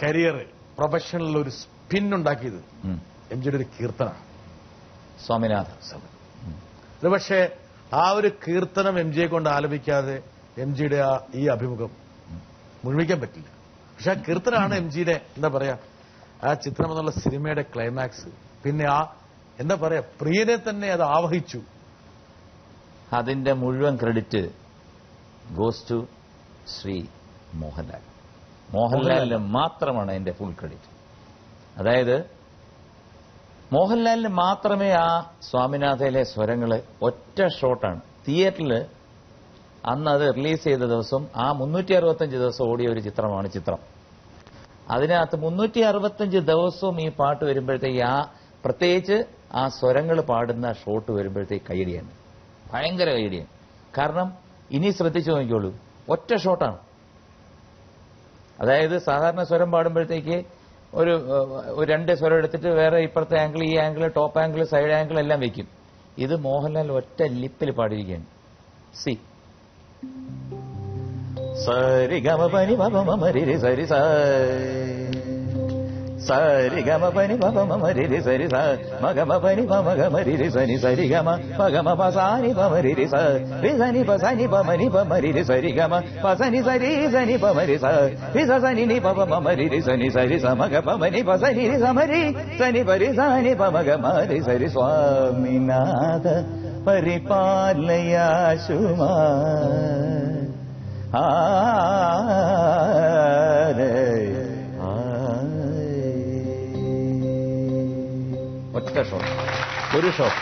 Career professional ഒരു spin ഉണ്ടാക്കിയത് M ജിയുടെ ഒരു കീർത്തനാണ് സ്വാമിനാഥൻ. ഇത് പക്ഷേ ആ ഒരു കീർത്തനം എം ജിയെ കൊണ്ട് ആലപിക്കാതെ എം ജിയുടെ ഈ അഭിമുഖം മുഴുമിക്കാൻ പറ്റില്ല. പക്ഷെ ആ കീർത്തനാണ് എം ജിയുടെ എന്താ പറയാ ആ ചിത്രം എന്നുള്ള സിനിമയുടെ ക്ലൈമാക്സ്. പിന്നെ ആ എന്താ പറയാ പ്രിയനെ തന്നെ അത് ആവഹിച്ചു. അതിന്റെ മുഴുവൻ credit goes to Shri Mohanlal. മോഹൻലാലിന് മാത്രമാണ് അതിന്റെ ഫുൾ ക്രെഡിറ്റ്. അതായത് മോഹൻലാലിന് മാത്രമേ ആ സ്വാമിനാഥയിലെ സ്വരങ്ങള് ഒറ്റ ഷോട്ടാണ്. തിയേറ്ററിൽ അന്ന് അത് റിലീസ് ചെയ്ത ദിവസം ആ 365 ദിവസം ഓടിയ ഒരു ചിത്രമാണ് ചിത്രം. അതിനകത്ത് 365 ദിവസവും ഈ പാട്ട് വരുമ്പോഴത്തേക്ക് പ്രത്യേകിച്ച് ആ സ്വരങ്ങൾ പാടുന്ന ഷോട്ട് വരുമ്പോഴത്തേക്ക് കൈയടിയാണ്, ഭയങ്കര കൈയടിയാണ്. കാരണം ഇനി ശ്രദ്ധിച്ചു നോക്കിക്കോളൂ, ഒറ്റ ഷോട്ടാണ്. അതായത് സാധാരണ സ്വരം പാടുമ്പോഴത്തേക്ക് ഒരു 2 സ്വരം എടുത്തിട്ട് വേറെ ഇപ്പുറത്തെ ആംഗിൾ, ഈ angle, top angle, side angle എല്ലാം വെക്കും. ഇത് മോഹൻലാൽ ഒറ്റ ലിപ്പിൽ പാടിയിരിക്കുകയാണ്. സി സരി ഗമ പനി പപ മമ രി സരി സരി ഗമ പനി പപ മമ രി സരി സ മഗമ പനി പമ ഗമ രി സനി സരി ഗമ പഗമ പസാനി പമ രി സ രി സനി പസനി പമ നി പമ രി സരി ഗമ പസനി സരി സനി പമ രി സ രി സനി നി പപ മമ രി സനി സരി സ മഗ പമ നി പസനി രി സമരി സനി പരി സനി പമ ഗമ രി സരി സ്വാമിനാഥ പരിപാലയാശുമാ ഒറ്റ ഷോട്ട്, ഒരു ഷോട്ട്.